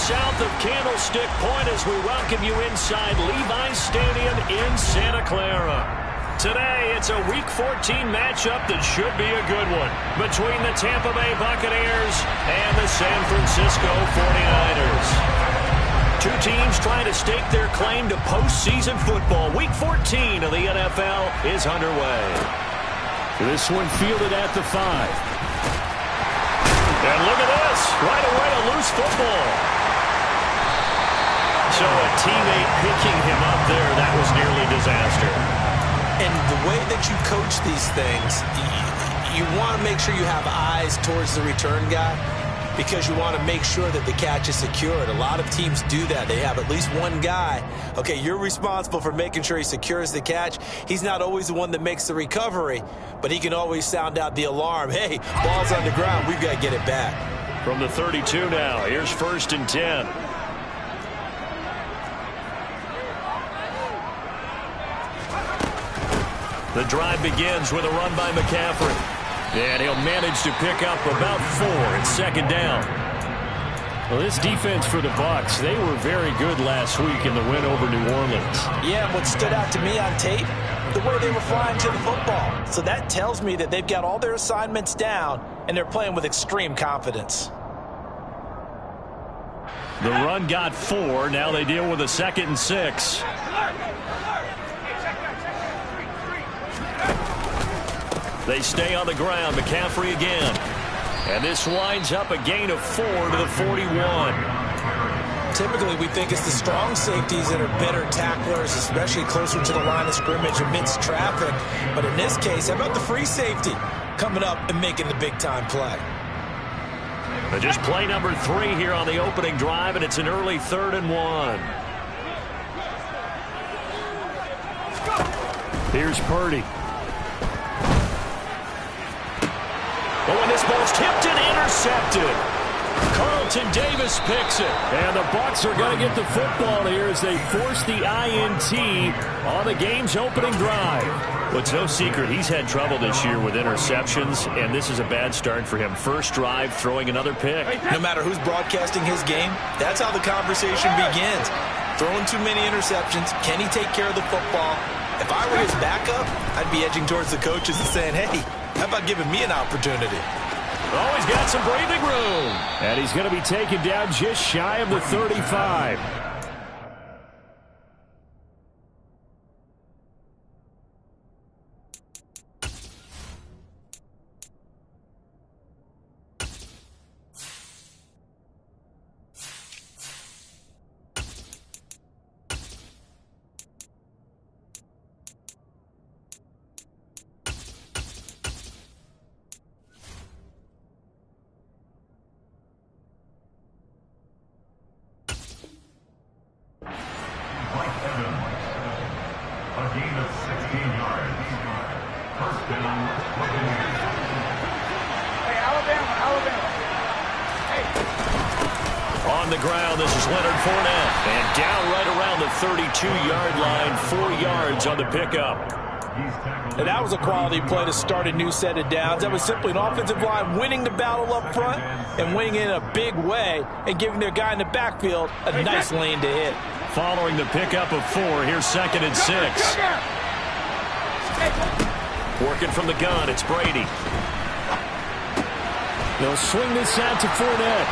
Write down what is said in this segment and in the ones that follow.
south of Candlestick Point as we welcome you inside Levi's Stadium in Santa Clara. Today, it's a Week 14 matchup that should be a good one between the Tampa Bay Buccaneers and the San Francisco 49ers. Two teams trying to stake their claim to postseason football. Week 14 of the NFL is underway. This one fielded at the 5. And look at this. Right away, a loose football. So a teammate picking him up there, that was nearly disaster. And the way that you coach these things, you want to make sure you have eyes towards the return guy because you want to make sure that the catch is secured. A lot of teams do that. They have at least one guy. Okay, you're responsible for making sure he secures the catch. He's not always the one that makes the recovery, but he can always sound out the alarm. Hey, ball's on the ground. We've got to get it back. From the 32 now, here's 1st and 10. The drive begins with a run by McCaffrey. And he'll manage to pick up about 4 at 2nd down. Well, this defense for the Bucs, they were very good last week in the win over New Orleans. Yeah, what stood out to me on tape, the way they were flying to the football. So that tells me that they've got all their assignments down, and they're playing with extreme confidence. The run got 4. Now they deal with a 2nd and 6. They stay on the ground. McCaffrey again. And this winds up a gain of 4 to the 41. Typically, we think it's the strong safeties that are better tacklers, especially closer to the line of scrimmage amidst traffic. But in this case, how about the free safety coming up and making the big-time play? But just play number 3 here on the opening drive, and it's an early 3rd and 1. Here's Purdy. Oh, and this ball's tipped and intercepted. Carlton Davis picks it. And the Bucs are going to get the football here as they force the INT on the game's opening drive. Well, it's no secret he's had trouble this year with interceptions, and this is a bad start for him. First drive, throwing another pick. No matter who's broadcasting his game, that's how the conversation begins. Throwing too many interceptions. Can he take care of the football? If I were his backup, I'd be edging towards the coaches and saying, hey, how about giving me an opportunity? Oh, he's got some breathing room. And he's going to be taken down just shy of the 35. On the ground, this is Leonard Fournette. And down right around the 32-yard line, 4 yards on the pickup. And that was a quality play to start a new set of downs. That was simply an offensive line winning the battle up front and winning it in a big way and giving their guy in the backfield a nice lane to hit. Following the pickup of 4, here's 2nd and 6. Working from the gun, it's Brady. They'll swing this out to Fournette.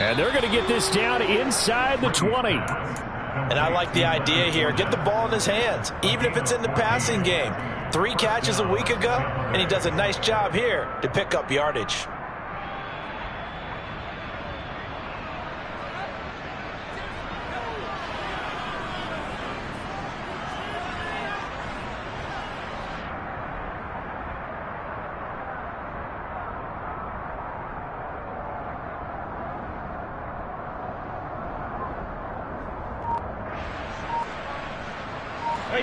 And they're going to get this down inside the 20. And I like the idea here. Get the ball in his hands, even if it's in the passing game. 3 catches a week ago, and he does a nice job here to pick up yardage.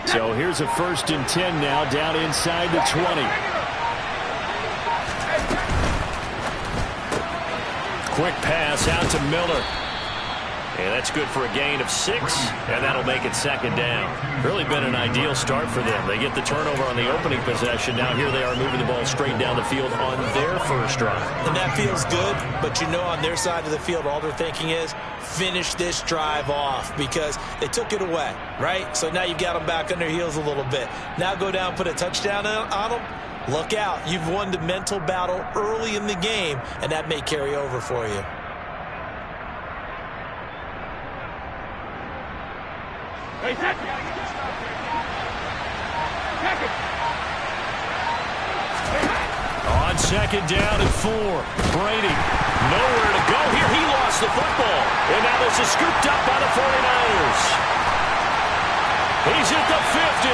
So here's a 1st and 10 now, down inside the 20. Quick pass out to Miller. And that's good for a gain of 6, and that'll make it second down. Really been an ideal start for them. They get the turnover on the opening possession. Now here they are moving the ball straight down the field on their first drive. And that feels good, but you know on their side of the field, all they're thinking is finish this drive off because they took it away, right? So now you've got them back on their heels a little bit. Now go down, put a touchdown on them. Look out. You've won the mental battle early in the game, and that may carry over for you. On second down and 4. Brady, nowhere to go here. He lost the football. And now this is scooped up by the 49ers. He's at the 50.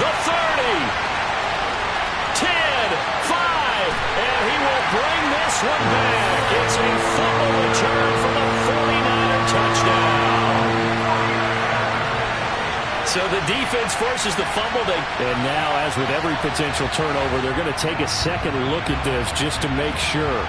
The 30. 10, 5. And he will bring this one back. It's a fumble return for the 49er touchdown. So the defense forces the fumble. And now, as with every potential turnover, they're going to take a second look at this just to make sure.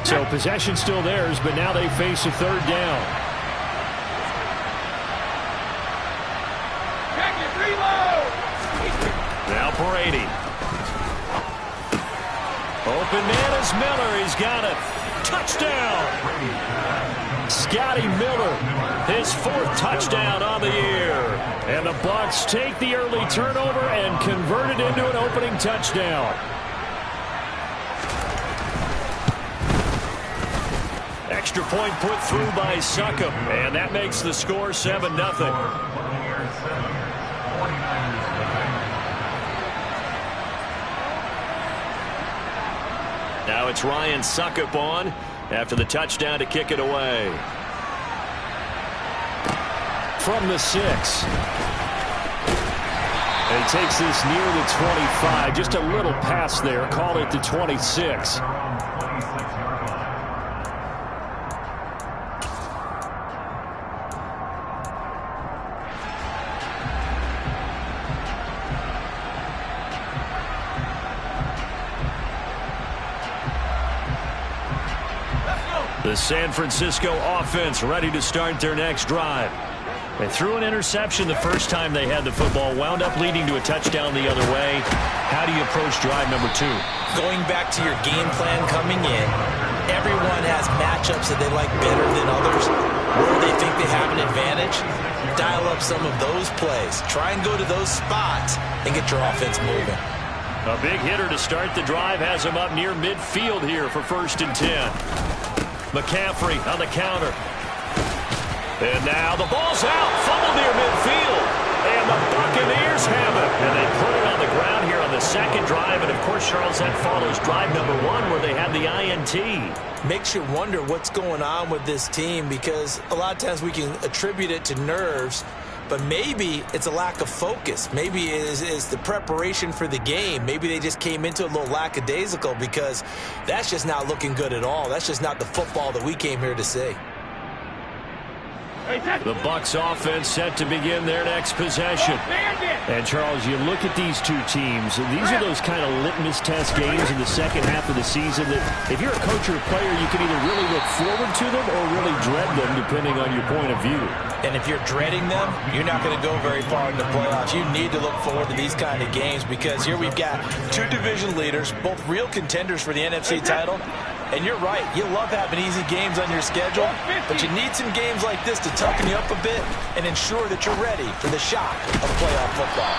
So possession still theirs, but now they face a third down. Now Brady. Open man is Miller. He's got it. Touchdown. Scotty Miller, his 4th touchdown on the year. And the Bucs take the early turnover and convert it into an opening touchdown. Extra point put through by Succop, and that makes the score 7-0. Now it's Ryan Succop on after the touchdown to kick it away. From the 6. And he takes this near the 25. Just a little pass there. Call it the 26. The San Francisco offense ready to start their next drive. They threw an interception the first time they had the football, wound up leading to a touchdown the other way. How do you approach drive number 2? Going back to your game plan coming in, everyone has matchups that they like better than others. Where they think they have an advantage, dial up some of those plays. Try and go to those spots and get your offense moving. A big hitter to start the drive has him up near midfield here for 1st and 10. McCaffrey on the counter. And now the ball's out. Fumble near midfield. And the Buccaneers have it. And they put it on the ground here on the second drive. And, of course, Charles, that follows drive number 1 where they had the INT. Makes you wonder what's going on with this team because a lot of times we can attribute it to nerves, but maybe it's a lack of focus. Maybe it is the preparation for the game. Maybe they just came into a little lackadaisical because that's just not looking good at all. That's just not the football that we came here to see. The Bucs offense set to begin their next possession. And, Charles, you look at these two teams, and these are those kind of litmus test games in the second half of the season that if you're a coach or a player, you can either really look forward to them or really dread them, depending on your point of view. And if you're dreading them, you're not going to go very far in the playoffs. You need to look forward to these kind of games because here we've got 2 division leaders, both real contenders for the NFC title. And you're right, you love having easy games on your schedule, but you need some games like this to toughen you up a bit and ensure that you're ready for the shock of playoff football.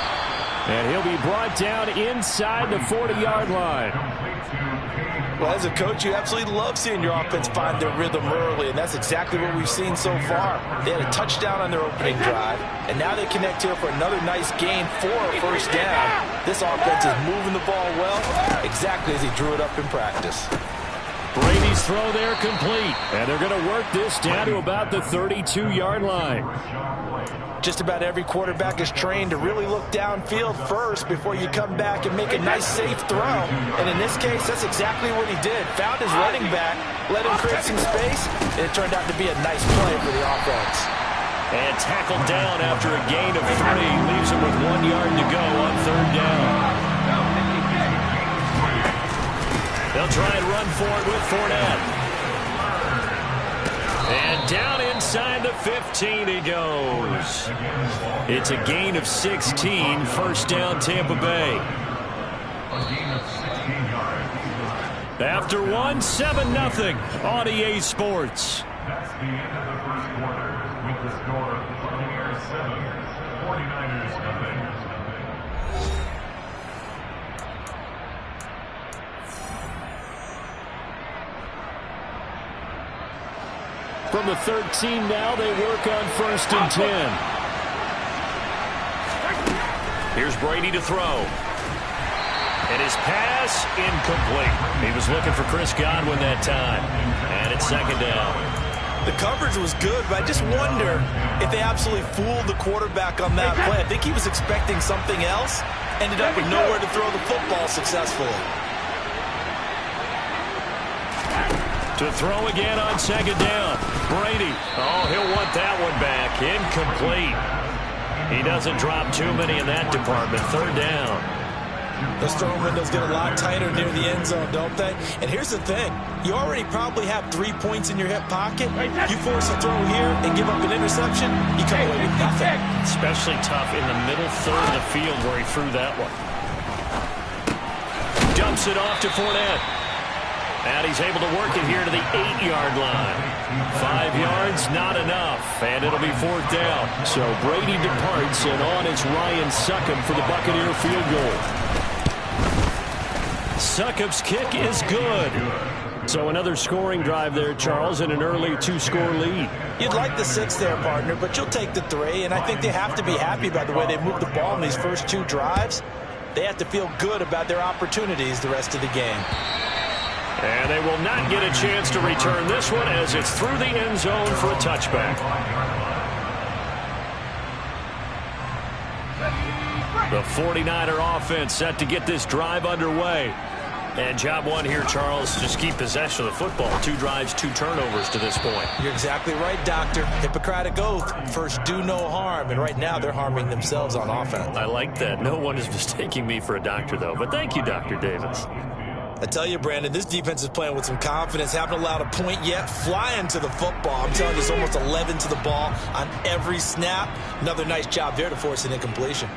And he'll be brought down inside the 40-yard line. Well, as a coach, you absolutely love seeing your offense find their rhythm early, and that's exactly what we've seen so far. They had a touchdown on their opening drive, and now they connect here for another nice gain for a first down. This offense is moving the ball well, exactly as he drew it up in practice. Brady's throw there complete. And they're going to work this down to about the 32-yard line. Just about every quarterback is trained to really look downfield first before you come back and make a nice, safe throw. And in this case, that's exactly what he did. Found his running back, let him create some space, and it turned out to be a nice play for the offense. And tackled down after a gain of 3. Leaves him with 1 yard to go on 3rd down. They'll try and run for it with Fournette. And down inside the 15 he goes. It's a gain of 16. 1st down, Tampa Bay. After 1, 7-0 on EA Sports. That's the end of the first quarter with the score of Buccaneers 7, 49ers nothing. From the 13 now, they work on 1st and 10. Here's Brady to throw. And his pass incomplete. He was looking for Chris Godwin that time. And it's 2nd down. The coverage was good, but I just wonder if they absolutely fooled the quarterback on that play. I think he was expecting something else. Ended up with nowhere to throw the football successfully. To throw again on 2nd down. Brady. Oh, he'll want that one back. Incomplete. He doesn't drop too many in that department. 3rd down. Those throwing windows get a lot tighter near the end zone, don't they? And here's the thing. You already probably have 3 points in your hip pocket. You force a throw here and give up an interception, you come away with nothing. Especially tough in the middle third of the field where he threw that one. Dumps it off to Fournette. And he's able to work it here to the 8-yard line. 5 yards, not enough. And it'll be 4th down. So Brady departs, and on it's Ryan Succop for the Buccaneer field goal. Succop's kick is good. So another scoring drive there, Charles, and an early 2-score lead. You'd like the 6 there, partner, but you'll take the 3. And I think they have to be happy by the way they moved the ball in these first 2 drives. They have to feel good about their opportunities the rest of the game. And they will not get a chance to return this one as it's through the end zone for a touchback. The 49er offense set to get this drive underway. And job one here, Charles, just keep possession of the football. 2 drives, 2 turnovers to this point. You're exactly right, Doctor. Hippocratic oath. First, do no harm. And right now, they're harming themselves on offense. I like that. No one is mistaking me for a doctor, though. But thank you, Dr. Davis. I tell you, Brandon, this defense is playing with some confidence. Haven't allowed a point yet. Flying to the football. I'm telling you, there's almost 11 to the ball on every snap. Another nice job there to force an incompletion.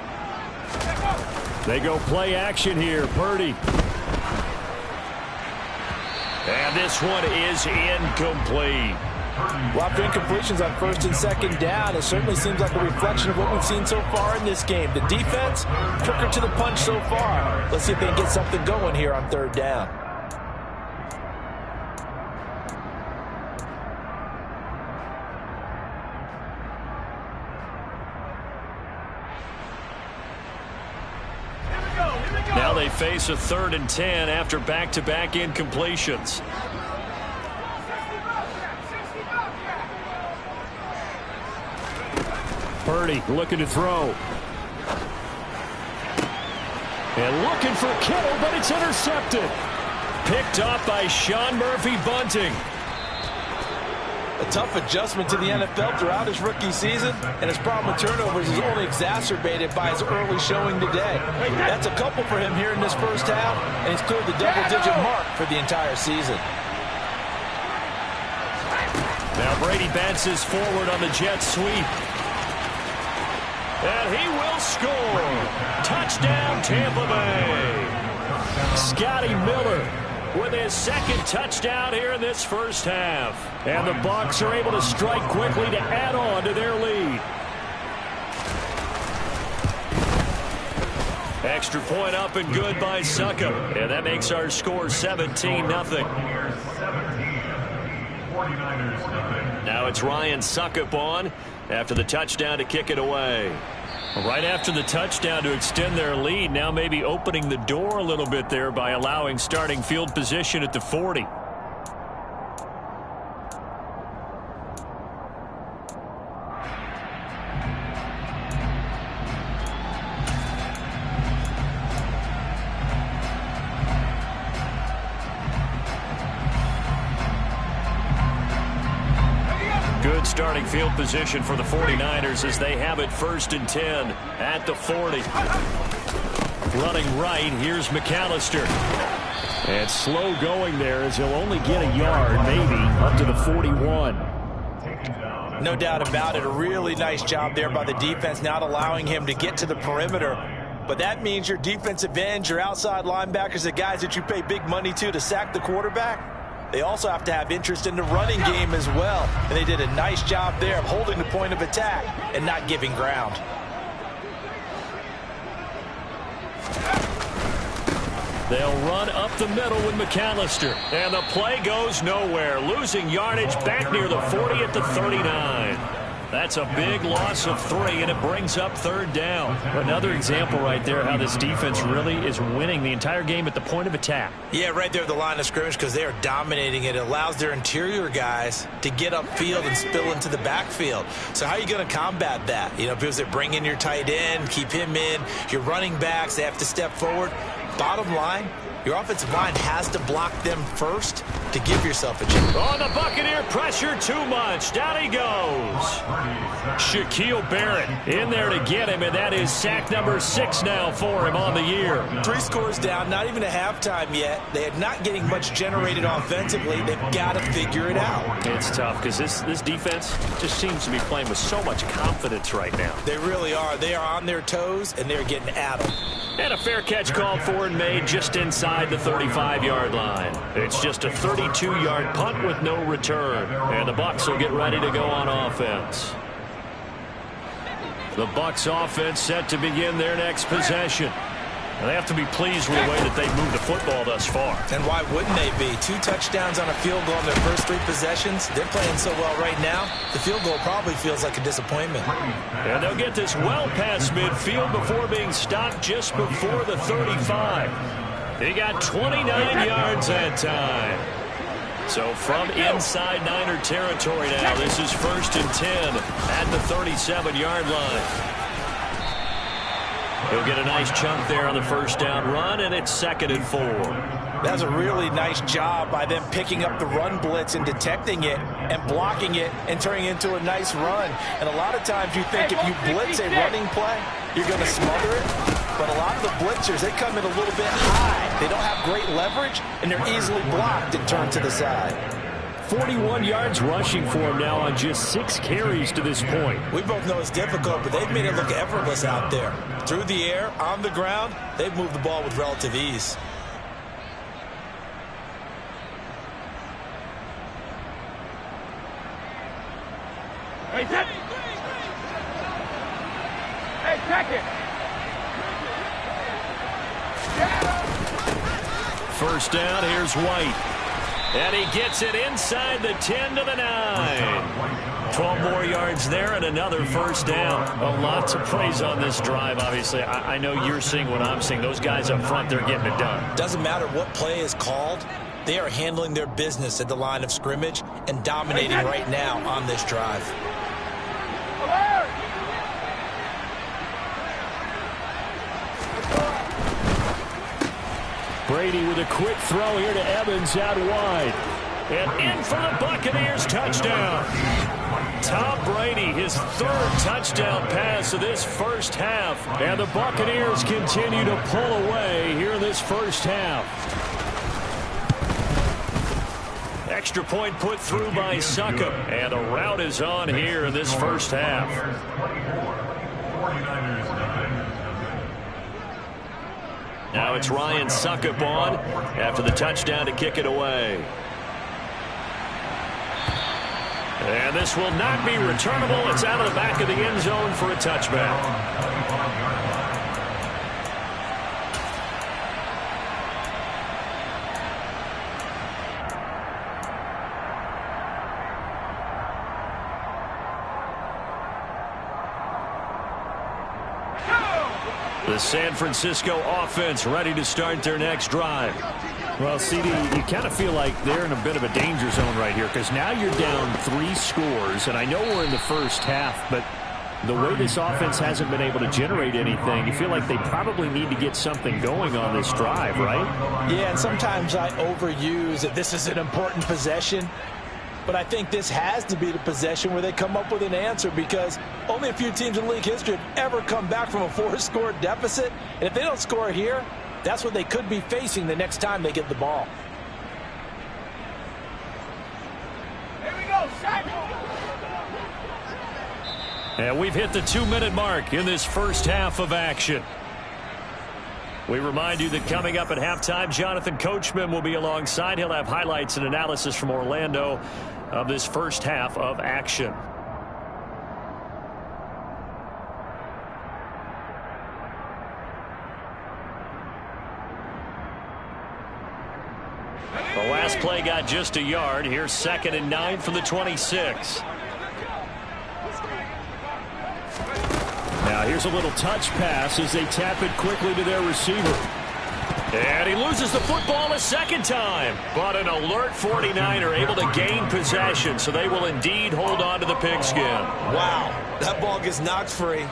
They go play action here. Purdy. And this one is incomplete. Well, after incompletions on 1st and 2nd down, it certainly seems like a reflection of what we've seen so far in this game. The defense, quicker to the punch so far. Let's see if they can get something going here on 3rd down. Now they face a 3rd and 10 after back-to-back incompletions. Purdy looking to throw. And looking for Kittle, but it's intercepted. Picked up by Sean Murphy-Bunting. A tough adjustment to the NFL throughout his rookie season, and his problem with turnovers is only exacerbated by his early showing today. That's a couple for him here in this first half, and he's cleared the double-digit mark for the entire season. Now Brady bounces forward on the jet sweep. And he will score. Touchdown, Tampa Bay. Scotty Miller with his 2nd touchdown here in this first half. And the Bucs are able to strike quickly to add on to their lead. Extra point up and good by Succop. And that makes our score 17-0. Now it's Ryan Succop on after the touchdown to kick it away. Right after the touchdown to extend their lead, now maybe opening the door a little bit there by allowing starting field position at the 40. Good starting field position for the 49ers as they have it 1st and 10 at the 40. Running right, here's McAllister. And slow going there as he'll only get a yard, maybe, up to the 41. No doubt about it. A really nice job there by the defense, not allowing him to get to the perimeter. But that means your defensive ends, your outside linebackers, the guys that you pay big money to sack the quarterback, they also have to have interest in the running game as well. And they did a nice job there of holding the point of attack and not giving ground. They'll run up the middle with McAllister. And the play goes nowhere. Losing yardage back near the 40 at the 39. That's a big loss of 3, and it brings up 3rd down. Another example right there how this defense really is winning the entire game at the point of attack. Yeah, right there at the line of scrimmage because they are dominating it. It allows their interior guys to get upfield and spill into the backfield. So how are you going to combat that? You know, because they bring in your tight end, keep him in. Your running backs, they have to step forward. Bottom line, your offensive line has to block them first to give yourself a chance. On the Buccaneer pressure too much. Down he goes. Shaquille Barrett in there to get him, and that is sack number 6 now for him on the year. 3 scores down, not even a halftime yet. They are not getting much generated offensively. They've got to figure it out. It's tough because this defense just seems to be playing with so much confidence right now. They really are. They are on their toes, and they're getting at them. And a fair catch called for and made just inside the 35-yard line. It's just a 32-yard punt with no return. And the Bucs will get ready to go on offense. The Bucs offense set to begin their next possession. And they have to be pleased with the way that they've moved the football thus far. And why wouldn't they be? 2 touchdowns on a field goal in their first 3 possessions. They're playing so well right now, the field goal probably feels like a disappointment. And they'll get this well past midfield before being stopped just before the 35. He got 29 yards that time. So from inside Niner territory now, this is 1st and 10 at the 37-yard line. He'll get a nice chunk there on the 1st down run, and it's 2nd and 4. That's a really nice job by them picking up the run blitz and detecting it and blocking it and turning it into a nice run. And a lot of times you think if you blitz a running play, you're going to smother it. But a lot of the blitzers, they come in a little bit high. They don't have great leverage, and they're easily blocked and turned to the side. 41 yards rushing for him now on just 6 carries to this point. We both know it's difficult, but they've made it look effortless out there. Through the air, on the ground, they've moved the ball with relative ease. Hey, set. Hey, check it. 1st down, here's White. And he gets it inside the 10 to the 9. 12 more yards there and another 1st down. A lot to praise on this drive, obviously. I know you're seeing what I'm seeing. Those guys up front, they're getting it done. Doesn't matter what play is called. They are handling their business at the line of scrimmage and dominating right now on this drive. Brady with a quick throw here to Evans out wide. And in for the Buccaneers touchdown. Tom Brady, his 3rd touchdown pass of this 1st half. And the Buccaneers continue to pull away here in this 1st half. Extra point put through by Succop. And the route is on here in this 1st half. Now it's Ryan Succop on after the touchdown to kick it away. And this will not be returnable. It's out of the back of the end zone for a touchback. The San Francisco offense ready to start their next drive. Well, CD, you kind of feel like they're in a bit of a danger zone right here because now you're down 3 scores, and I know we're in the 1st half, but the way this offense hasn't been able to generate anything, you feel like they probably need to get something going on this drive, right? Yeah, and sometimes I overuse that this is an important possession. But I think this has to be the possession where they come up with an answer, because only a few teams in league history have ever come back from a 4-score deficit. And if they don't score here, that's what they could be facing the next time they get the ball. Here we go, Shaq. And we've hit the 2-minute mark in this first half of action. We remind you that coming up at halftime, Jonathan Coachman will be alongside. He'll have highlights and analysis from Orlando of this first half of action. The last play got just a yard. Here's 2nd and 9 from the 26. Now here's a little touch pass as they tap it quickly to their receiver. And he loses the football a second time. But an alert 49er able to gain possession, so they will indeed hold on to the pigskin. Wow, that ball gets knocked free,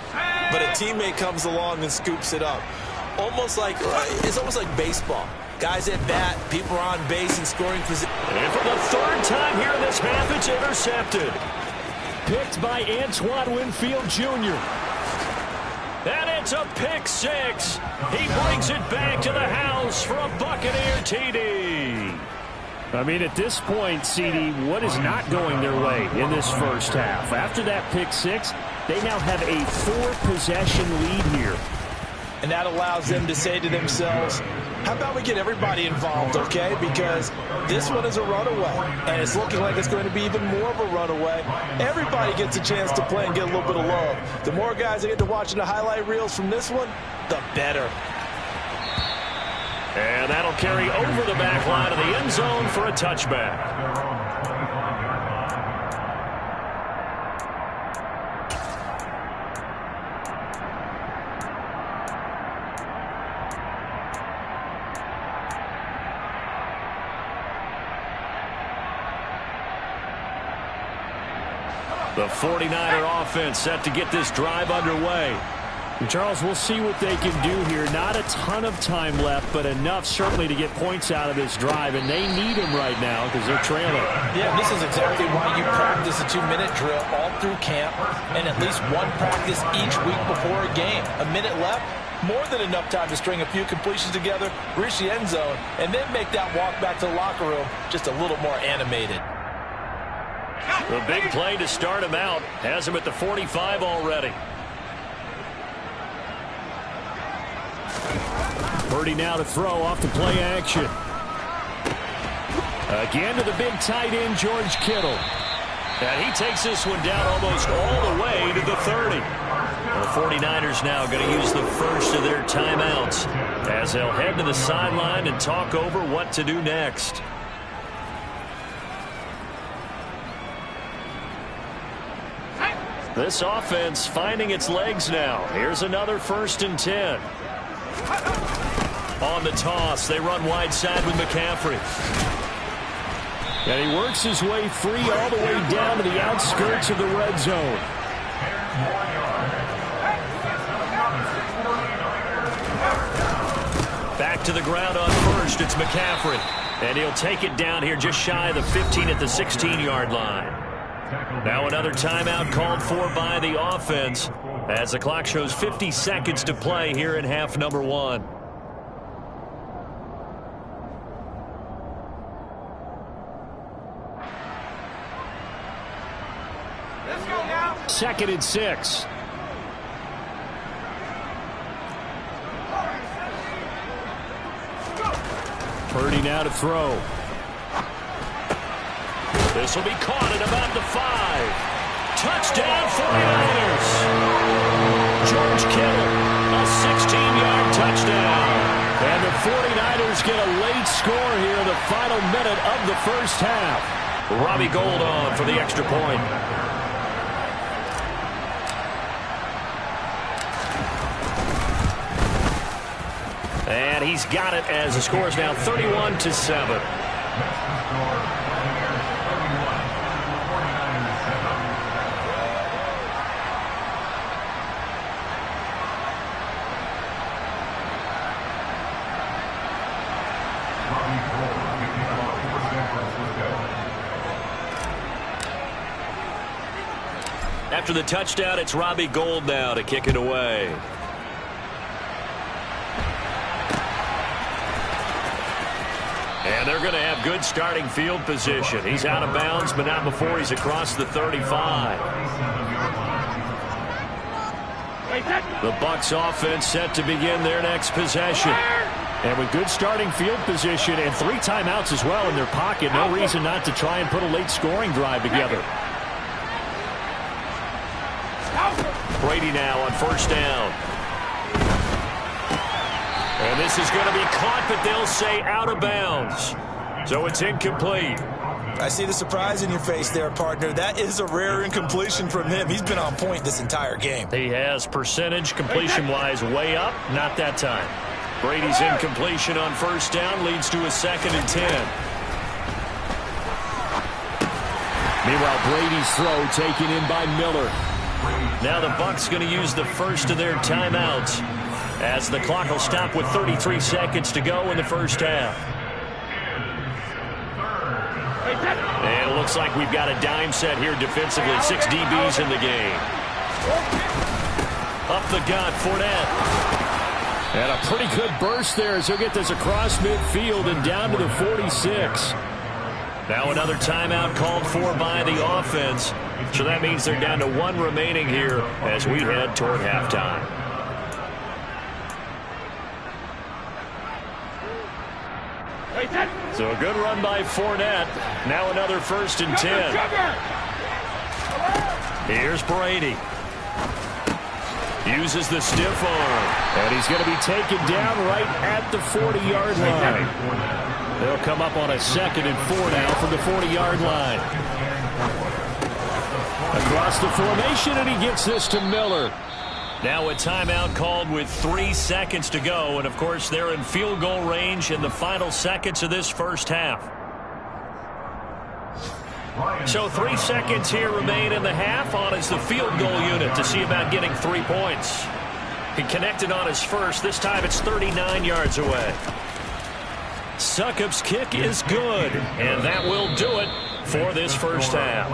but a teammate comes along and scoops it up. It's almost like baseball. Guys at bat, people are on base and scoring position. And for the 3rd time here in this half, it's intercepted. Picked by Antoine Winfield Jr. And it's a pick 6. He brings it back to the house for a Buccaneer TD. I mean, at this point, CD, what is not going their way in this first half? After that pick 6, they now have a 4-possession lead here. And that allows them to say to themselves, how about we get everybody involved, okay? Because this one is a runaway, and it's looking like it's going to be even more of a runaway. Everybody gets a chance to play and get a little bit of love. The more guys that get to watching the highlight reels from this one, the better. And that'll carry over the back line of the end zone for a touchback. The 49er offense set to get this drive underway. And Charles, we'll see what they can do here. Not a ton of time left, but enough certainly to get points out of this drive, and they need them right now because they're trailing. Yeah, this is exactly why you practice a 2-minute drill all through camp and at least one practice each week before a game. A minute left, more than enough time to string a few completions together, reach the end zone, and then make that walk back to the locker room just a little more animated. The big play to start him out has him at the 45 already. Purdy now to throw off the play action. Again to the big tight end, George Kittle. And he takes this one down almost all the way to the 30. The 49ers now going to use the first of their timeouts as they'll head to the sideline and talk over what to do next. This offense finding its legs now. Here's another 1st and 10. On the toss, they run wide side with McCaffrey. And he works his way free all the way down to the outskirts of the red zone. Back to the ground on first, it's McCaffrey. And he'll take it down here just shy of the 15 at the 16-yard line. Now another timeout called for by the offense as the clock shows 50 seconds to play here in half number 1. Let's go now. 2nd and 6. Purdy now to throw. This will be caught at about the 5. Touchdown 49ers. George Kittle, a 16-yard touchdown. And the 49ers get a late score here in the final minute of the first half. Robbie Gould on for the extra point. And he's got it as the score is now 31-7. After the touchdown, it's Robbie Gould now to kick it away. And they're going to have good starting field position. He's out of bounds, but not before he's across the 35. The Bucs offense set to begin their next possession. And with good starting field position and 3 timeouts as well in their pocket, no reason not to try and put a late scoring drive together. Brady now on first down. And this is going to be caught, but they'll say out of bounds. So it's incomplete. I see the surprise in your face there, partner. That is a rare incompletion from him. He's been on point this entire game. He has percentage completion-wise way up. Not that time. Brady's incompletion on first down leads to a 2nd and 10. Meanwhile, Brady's throw taken in by Miller. Now the Bucs going to use the first of their timeouts as the clock will stop with 33 seconds to go in the first half. And it looks like we've got a dime set here defensively. 6 DBs in the game. Up the gut, Fournette. And a pretty good burst there as he'll get this across midfield and down to the 46. Now another timeout called for by the offense. So that means they're down to 1 remaining here as we head toward halftime. So a good run by Fournette. Now another 1st and 10. Here's Brady. Uses the stiff arm. And he's going to be taken down right at the 40-yard line. They'll come up on a 2nd and 4 now from the 40-yard line. Across the formation, and he gets this to Miller. Now a timeout called with 3 seconds to go. And, of course, they're in field goal range in the final seconds of this first half. So 3 seconds here remain in the half on as the field goal unit to see about getting 3 points. He connected on his first. This time it's 39 yards away. Succop's kick is good, and that will do it for this first half.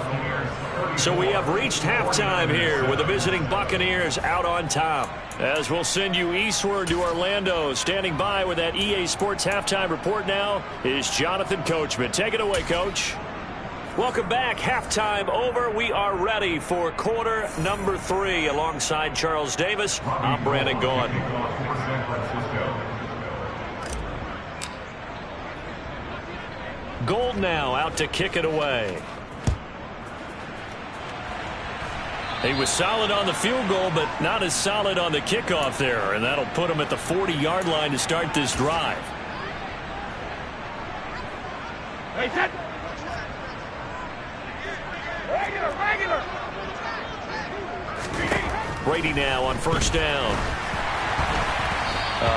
So we have reached halftime here with the visiting Buccaneers out on top. As we'll send you eastward to Orlando. Standing by with that EA Sports halftime report now is Jonathan Coachman. Take it away, Coach. Welcome back. Halftime over. We are ready for quarter number 3. Alongside Charles Davis, I'm Brandon Gaughan. Gould now out to kick it away. He was solid on the field goal, but not as solid on the kickoff there, and that'll put him at the 40-yard line to start this drive. Brady now on first down.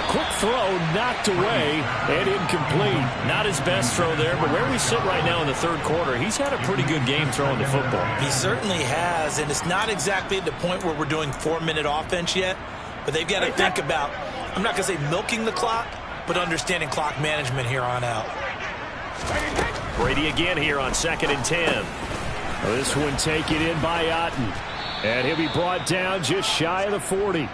Quick throw knocked away and incomplete. Not his best throw there, but where we sit right now in the third quarter, he's had a pretty good game throwing the football. He certainly has, and it's not exactly at the point where we're doing 4-minute offense yet, but they've got to think about, I'm not going to say milking the clock, but understanding clock management here on out. Brady again here on 2nd and 10. This one taken in by Otten. And he'll be brought down just shy of the 40.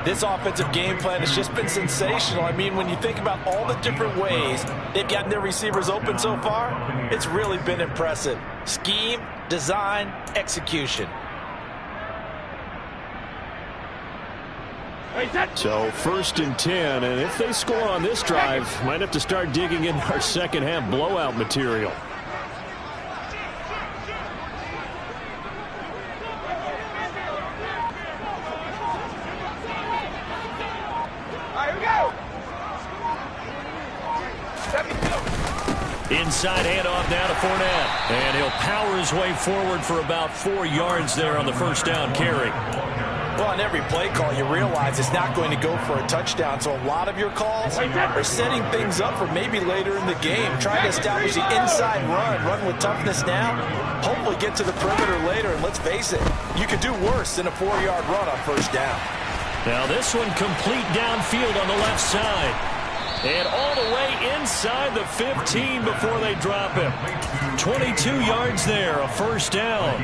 This offensive game plan has just been sensational. I mean, when you think about all the different ways they've gotten their receivers open so far, it's really been impressive. Scheme, design, execution. So 1st and 10, and if they score on this drive, might have to start digging in our second half blowout material. Inside handoff now to Fournette. And he'll power his way forward for about 4 yards there on the first down carry. Well, on every play call, you realize it's not going to go for a touchdown. So a lot of your calls are setting things up for maybe later in the game. Trying to establish the inside run with toughness now. Hopefully get to the perimeter later. And let's face it, you could do worse than a 4-yard run on first down. Now this one complete downfield on the left side. And all the way inside the 15 before they drop him. 22 yards there, a first down.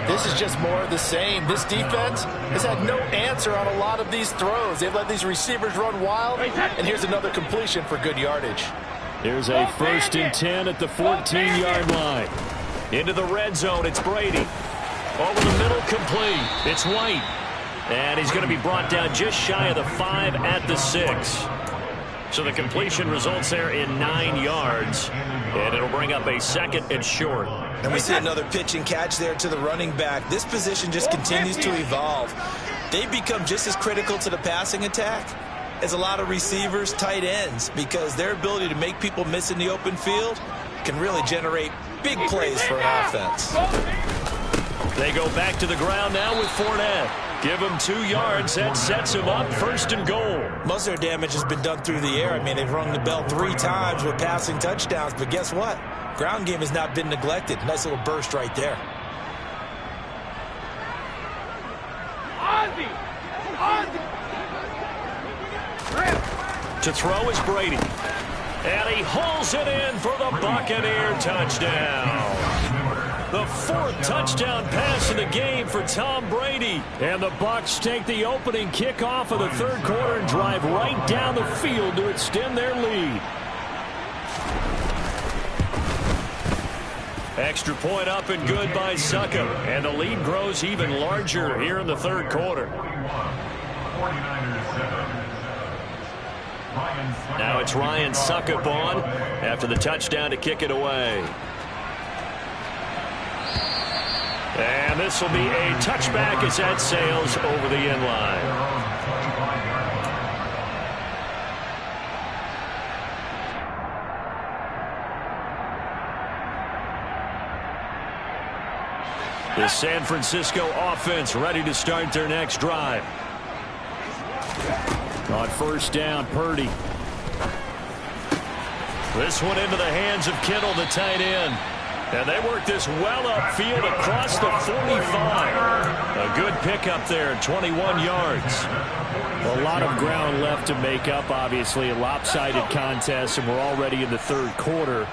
This is just more of the same. This defense has had no answer on a lot of these throws. They've let these receivers run wild, and here's another completion for good yardage. Here's a 1st and 10 at the 14-yard line. Into the red zone, it's Brady. Over the middle, complete. It's White. And he's going to be brought down just shy of the 5 at the 6. So the completion results there in 9 yards. And it'll bring up a 2nd and short. And we see another pitch and catch there to the running back. This position just continues to evolve. They become just as critical to the passing attack as a lot of receivers, tight ends, because their ability to make people miss in the open field can really generate big plays for an offense. They go back to the ground now with Fournette. Give him 2 yards. That sets him up 1st and goal. Most of their damage has been done through the air. I mean, they've rung the bell 3 times with passing touchdowns. But guess what? Ground game has not been neglected. Nice little burst right there. To throw is Brady. And he hauls it in for the Buccaneer touchdown. The 4th touchdown pass of the game for Tom Brady. And the Bucs take the opening kickoff of the 3rd quarter and drive right down the field to extend their lead. Extra point up and good by Succop. And the lead grows even larger here in the 3rd quarter. Now it's Ryan Succop on after the touchdown to kick it away. And this will be a touchback as that sails over the end line. The San Francisco offense ready to start their next drive. On 1st down, Purdy. This one into the hands of Kittle, the tight end. And they work this well upfield across the 45. A good pickup there, 21 yards. Well, a lot of ground left to make up, obviously. A lopsided contest, and we're already in the 3rd quarter.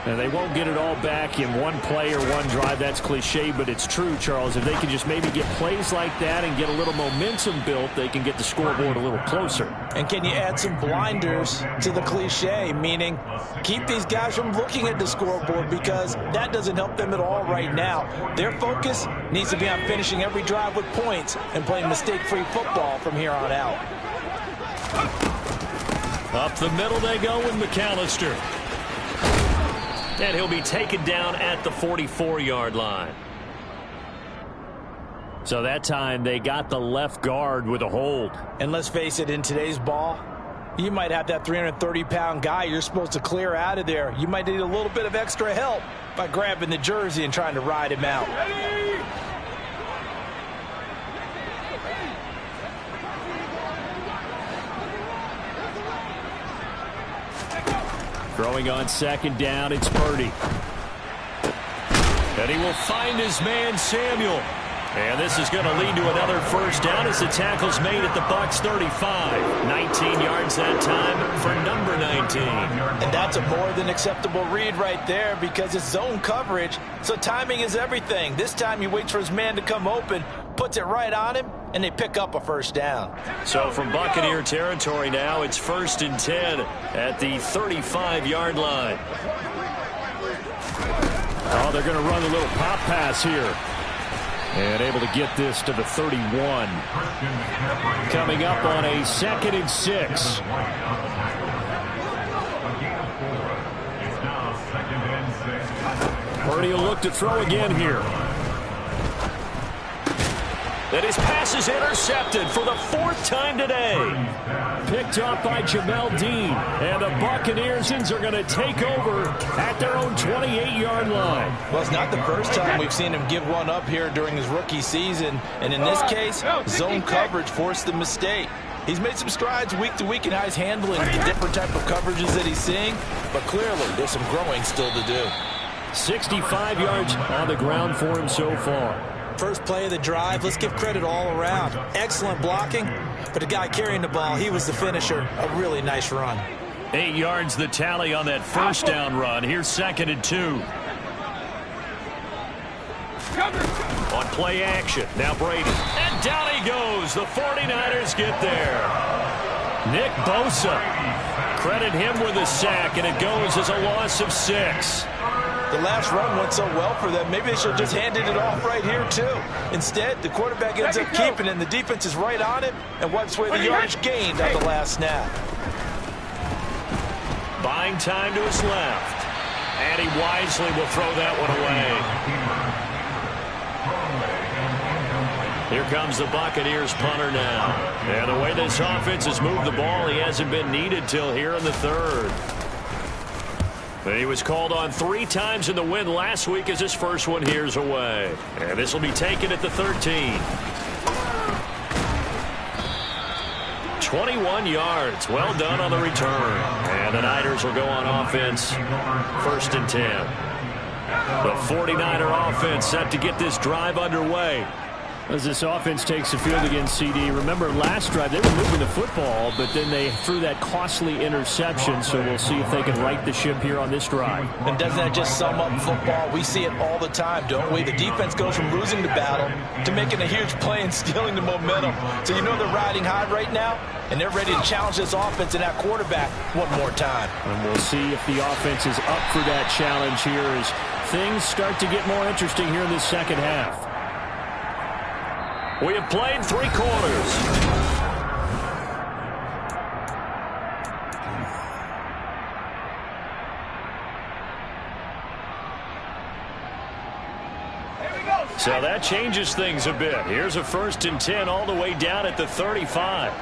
And they won't get it all back in one play or one drive. That's cliche, but it's true, Charles. If they can just maybe get plays like that and get a little momentum built, they can get the scoreboard a little closer. And can you add some blinders to the cliche, meaning keep these guys from looking at the scoreboard, because that doesn't help them at all right now. Their focus needs to be on finishing every drive with points and playing mistake-free football from here on out. Up the middle they go with McAllister. And he'll be taken down at the 44-yard line. So that time they got the left guard with a hold. And let's face it, in today's ball, you might have that 330-pound guy you're supposed to clear out of there. You might need a little bit of extra help by grabbing the jersey and trying to ride him out. Throwing on 2nd down, it's Purdy. And he will find his man, Samuel. And this is going to lead to another 1st down as the tackle's made at the Bucs 35. 19 yards that time for number 19. And that's a more than acceptable read right there, because it's zone coverage, so timing is everything. This time he waits for his man to come open, puts it right on him, and they pick up a 1st down. So from Buccaneer territory now, it's 1st and 10 at the 35-yard line. Oh, they're going to run a little pop pass here. And able to get this to the 31. Coming up on a 2nd and 6. Purdy will look to throw again here. And his pass is intercepted for the 4th time today. Picked up by Jamel Dean. And the Buccaneers are going to take over at their own 28-yard line. Well, it's not the first time we've seen him give one up here during his rookie season. And in this case, zone coverage forced the mistake. He's made some strides week to week in how he's handling the different type of coverages that he's seeing. But clearly, there's some growing still to do. 65 yards on the ground for him so far. First play of the drive, let's give credit all around. Excellent blocking, but the guy carrying the ball, he was the finisher. A really nice run. 8 yards the tally on that first down run. Here's 2nd and 2. On play action, now Brady. And down he goes. The 49ers get there. Nick Bosa. Credit him with a sack, and it goes as a loss of 6. The last run went so well for them, maybe they should have just handed it off right here, too. Instead, the quarterback ends up keeping it, and the defense is right on it and wipes away the yardage gained on the last snap. Buying time to his left. And he wisely will throw that one away. Here comes the Buccaneers punter now. And the way this offense has moved the ball, he hasn't been needed till here in the 3rd. He was called on 3 times in the win last week as his first one here's away. And this will be taken at the 13. 21 yards. Well done on the return. And the Niners will go on offense. 1st and 10. The 49er offense set to get this drive underway. As this offense takes the field against CD, remember last drive they were moving the football, but then they threw that costly interception, so we'll see if they can right the ship here on this drive. And doesn't that just sum up football? We see it all the time, don't we? The defense goes from losing the battle to making a huge play and stealing the momentum. So you know they're riding high right now, and they're ready to challenge this offense and that quarterback one more time. And we'll see if the offense is up for that challenge here as things start to get more interesting here in this second half. We have played 3 quarters. So that changes things a bit. Here's a 1st and 10 all the way down at the 35.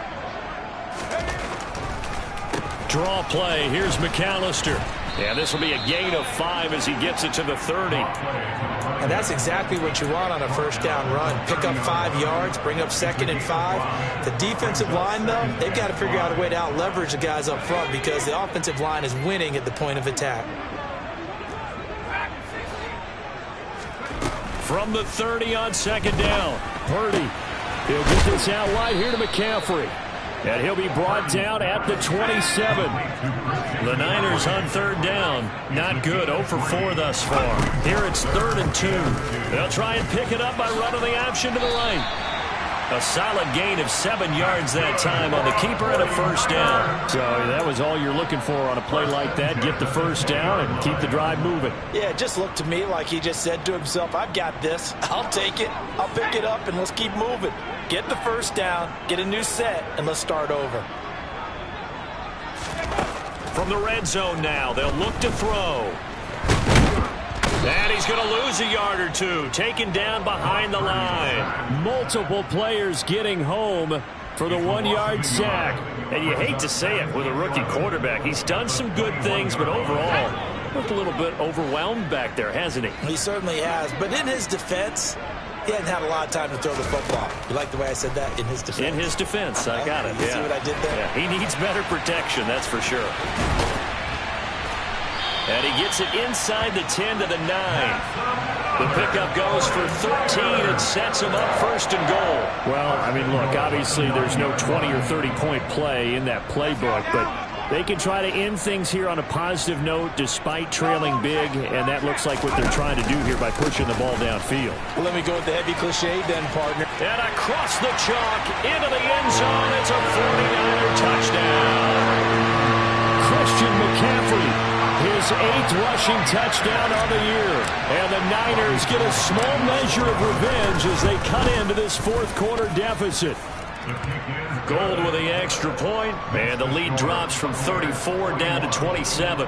Draw play. Here's McAllister. And this will be a gain of 5 as he gets it to the 30. And that's exactly what you want on a first down run. Pick up 5 yards, bring up 2nd and 5. The defensive line, though, they've got to figure out a way to out-leverage the guys up front because the offensive line is winning at the point of attack. From the 30 on 2nd down. Purdy. He'll get this out wide here to McCaffrey. And he'll be brought down at the 27. The Niners on 3rd down. Not good. 0 for 4 thus far. Here it's 3rd and 2. They'll try and pick it up by running the option to the right. A solid gain of 7 yards that time on the keeper and a 1st down. So that was all you're looking for on a play like that. Get the 1st down and keep the drive moving. Yeah, it just looked to me like he just said to himself, I've got this. I'll take it. I'll pick it up, and let's keep moving. Get the 1st down, get a new set, and let's start over. From the red zone now, they'll look to throw. And he's going to lose a yard or 2, taken down behind the line. Multiple players getting home for the 1-yard sack. And you hate to say it with a rookie quarterback. He's done some good things, but overall, looked a little bit overwhelmed back there, hasn't he? He certainly has. But in his defense, he hadn't had a lot of time to throw the football. You like the way I said that? In his defense. In his defense. I got it. You see what I did there? Yeah, he needs better protection, that's for sure. And he gets it inside the 10 to the 9. The pickup goes for 13 and sets him up 1st and goal. Well, I mean, look, obviously there's no 20 or 30-point play in that playbook, but they can try to end things here on a positive note despite trailing big, and that looks like what they're trying to do here by pushing the ball downfield. Well, let me go with the heavy cliche then, partner. And across the chalk into the end zone. It's a 49er touchdown. Christian McCaffrey. His 8th rushing touchdown on the year. And the Niners get a small measure of revenge as they cut into this 4th quarter deficit. Gold with the extra point, and the lead drops from 34 down to 27.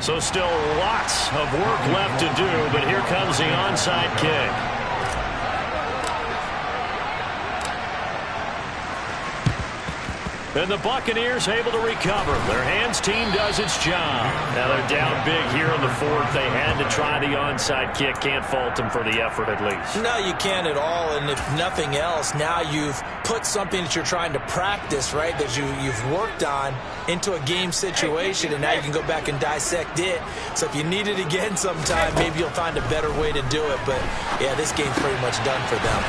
So still lots of work left to do, but here comes the onside kick. And the Buccaneers able to recover. Their hands team does its job. Now they're down big here in the fourth. They had to try the onside kick. Can't fault them for the effort at least. No, you can't at all. And if nothing else, now you've put something that you're trying to practice, right, that you've worked on into a game situation, and now you can go back and dissect it. So if you need it again sometime, maybe you'll find a better way to do it. But, yeah, this game's pretty much done for them.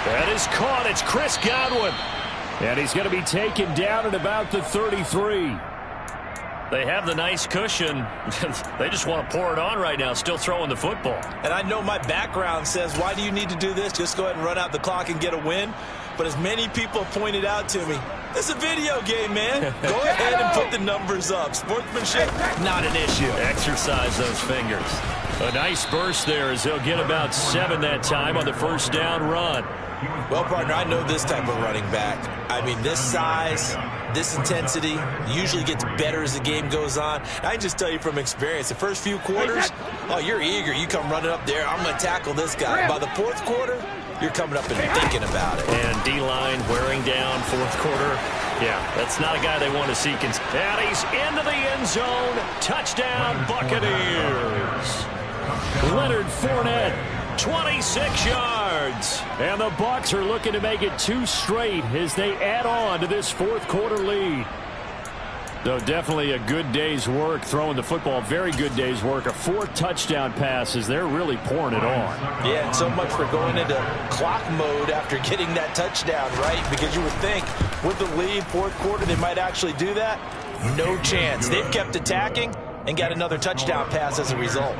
That is caught. It's Chris Godwin. And he's going to be taken down at about the 33. They have the nice cushion. They just want to pour it on right now, still throwing the football. And I know my background says, why do you need to do this? Just go ahead and run out the clock and get a win. But as many people pointed out to me, it's a video game, man. Go ahead and put the numbers up. Sportsmanship, not an issue. Exercise those fingers. A nice burst there as he'll get about 7 that time on the first down run. Well, partner, I know this type of running back. I mean, this size, this intensity usually gets better as the game goes on. I can just tell you from experience, the first few quarters, oh, you're eager. You come running up there, I'm going to tackle this guy. By the fourth quarter, you're coming up and thinking about it. And D-line wearing down fourth quarter. Yeah, that's not a guy they want to see. And he's into the end zone. Touchdown, Buccaneers. Leonard Fournette. 26 yards. And the Bucs are looking to make it 2 straight as they add on to this fourth quarter lead. So definitely a good day's work throwing the football. Very good day's work. A 4th touchdown pass as they're really pouring it on. Yeah, and so much for going into clock mode after getting that touchdown, right? Because you would think with the lead, fourth quarter, they might actually do that. No chance. They've kept attacking and got another touchdown pass as a result.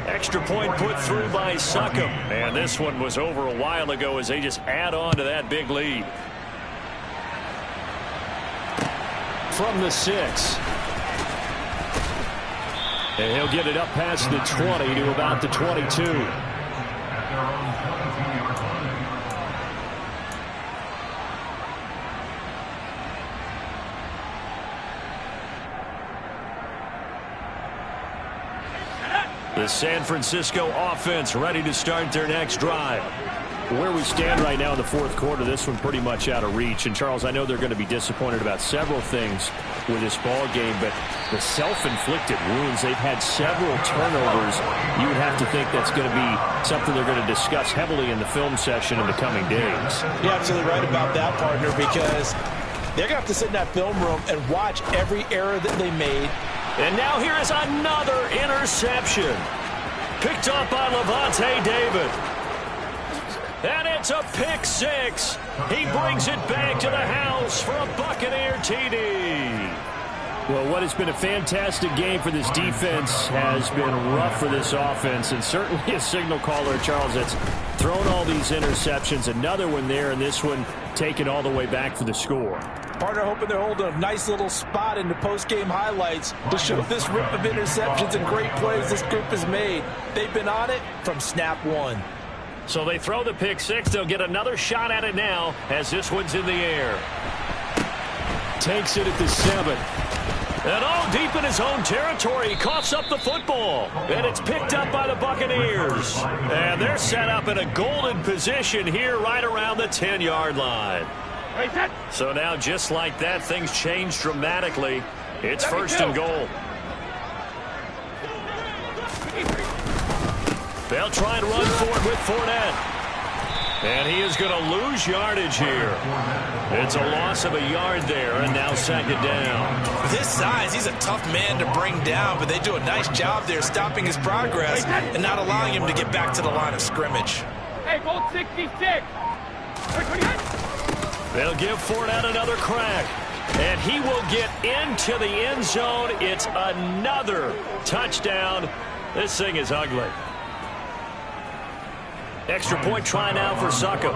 Extra point put through by Succop. And this one was over a while ago as they just add on to that big lead. From the 6. And he'll get it up past the 20 to about the 22. The San Francisco offense ready to start their next drive. Where we stand right now in the fourth quarter, this one pretty much out of reach. And, Charles, I know they're going to be disappointed about several things with this ball game, but the self-inflicted wounds, they've had several turnovers. You would have to think that's going to be something they're going to discuss heavily in the film session in the coming days. You're absolutely right about that, partner, because they're going to have to sit in that film room and watch every error that they made. And now here is another interception. Picked up by Levante David. And it's a pick 6. He brings it back to the house for a Buccaneer TD. Well, what has been a fantastic game for this defense has been rough for this offense, and certainly a signal caller, Charles, that's thrown all these interceptions. Another one there, and this one taken all the way back for the score. Partner hoping they're holding a nice little spot in the post-game highlights to show this rip of interceptions and great plays this group has made. They've been on it from snap one. So they throw the pick 6. They'll get another shot at it now as this one's in the air. Takes it at the 7. And deep in his own territory, he coughs up the football. And it's picked up by the Buccaneers. And they're set up in a golden position here right around the 10-yard line. So now just like that, things change dramatically. It's first and goal. They'll try and run for it with Fournette. And he is going to lose yardage here. It's a loss of a yard there, and now second down. With his size, he's a tough man to bring down, but they do a nice job there stopping his progress and not allowing him to get back to the line of scrimmage. Hey, Gold 66. They'll give Fournette another crack. And he will get into the end zone. It's another touchdown. This thing is ugly. Extra point try now for Succop.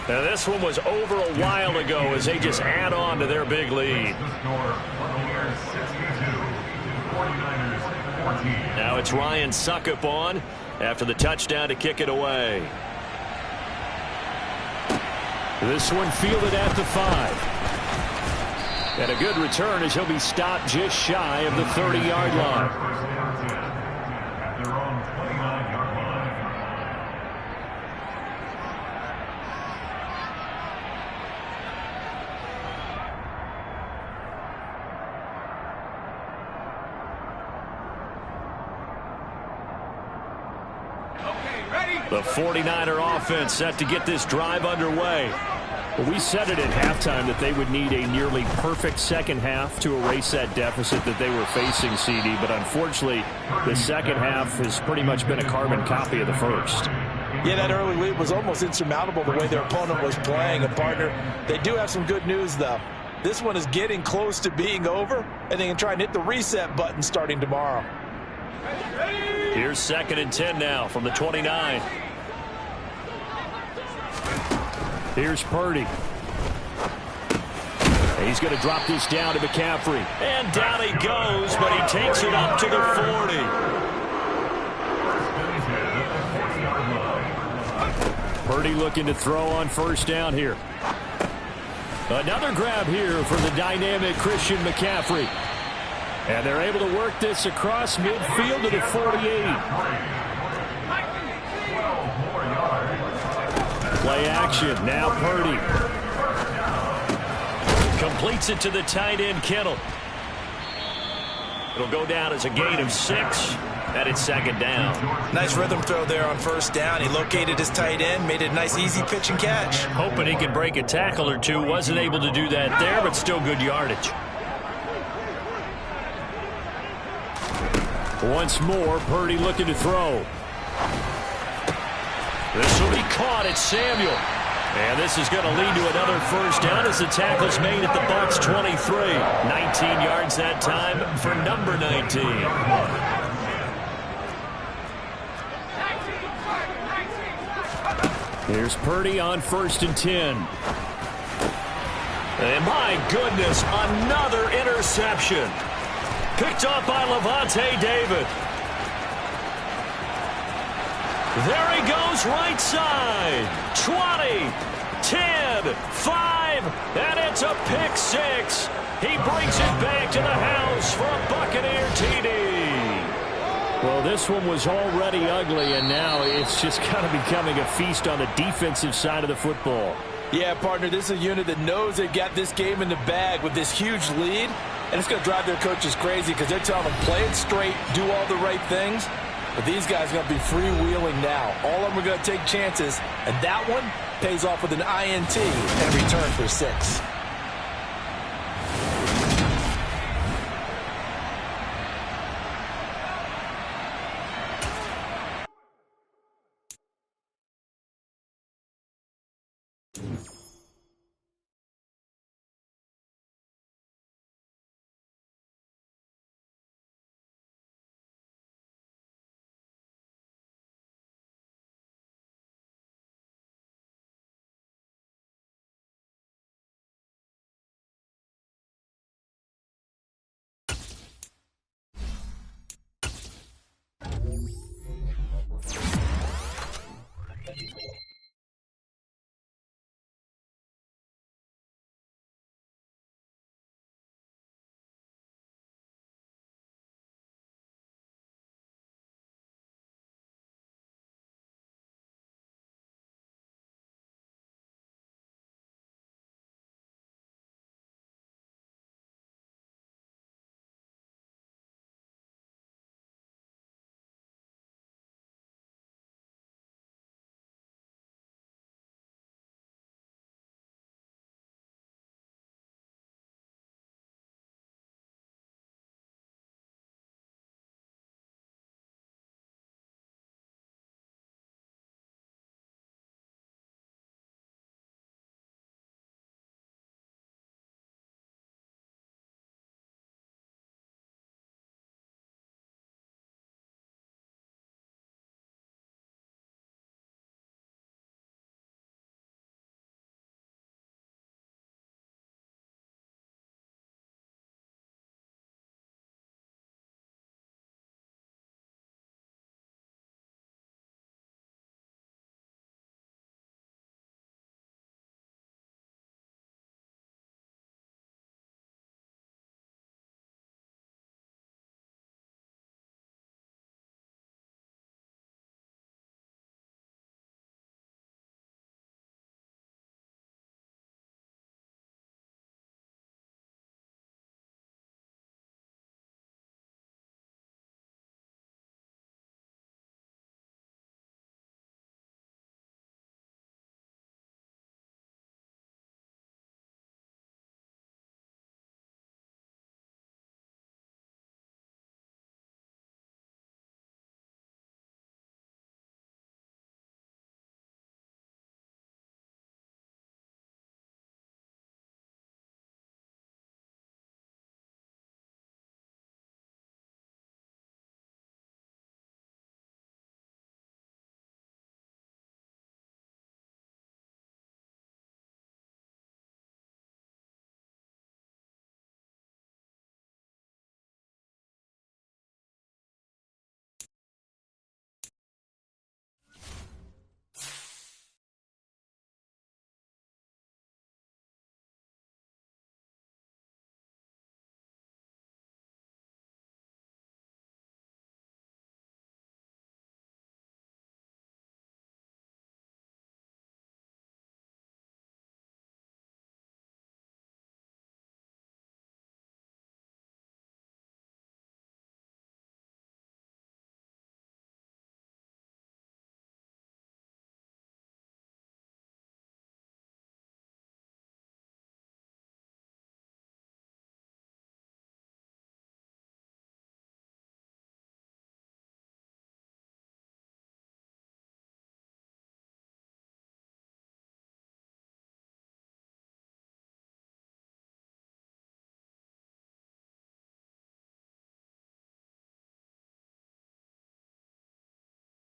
Now this one was over a while ago as they just add on to their big lead. Now it's Ryan Succop on after the touchdown to kick it away. This one fielded at the 5. And a good return as he'll be stopped just shy of the 30-yard line. The 49er offense set to get this drive underway. Well, we said it at halftime that they would need a nearly perfect second half to erase that deficit that they were facing, CD. But unfortunately, the second half has pretty much been a carbon copy of the first. Yeah, that early lead was almost insurmountable the way their opponent was playing. And, partner, they do have some good news, though. This one is getting close to being over, and they can try and hit the reset button starting tomorrow. Here's 2nd and 10 now from the 29. Here's Purdy. He's going to drop this down to McCaffrey. And down he goes, but he takes it up to the 40. Purdy looking to throw on first down here. Another grab here for the dynamic Christian McCaffrey. And they're able to work this across midfield to the 48. Play action. Now Purdy. Completes it to the tight end, Kittle. It'll go down as a gain of 6. And it's 2nd down. Nice rhythm throw there on first down. He located his tight end, made it a nice easy pitch and catch. Hoping he can break a tackle or two. Wasn't able to do that there, but still good yardage. Once more, Purdy looking to throw. This will be caught at Samuel. And this is going to lead to another first down as the tackle's made at the Bucs 23. 19 yards that time for number 19. Here's Purdy on 1st and 10. And my goodness, another interception. Picked up by Levante David. There he goes right side. 20, 10, 5, and it's a pick 6. He brings it back to the house for a Buccaneer TD. Well, this one was already ugly, and now it's just kind of becoming a feast on the defensive side of the football. Yeah, partner, this is a unit that knows they've got this game in the bag with this huge lead, and it's going to drive their coaches crazy because they're telling them, play it straight, do all the right things. But these guys are going to be freewheeling now. All of them are going to take chances, and that one pays off with an INT and return for 6.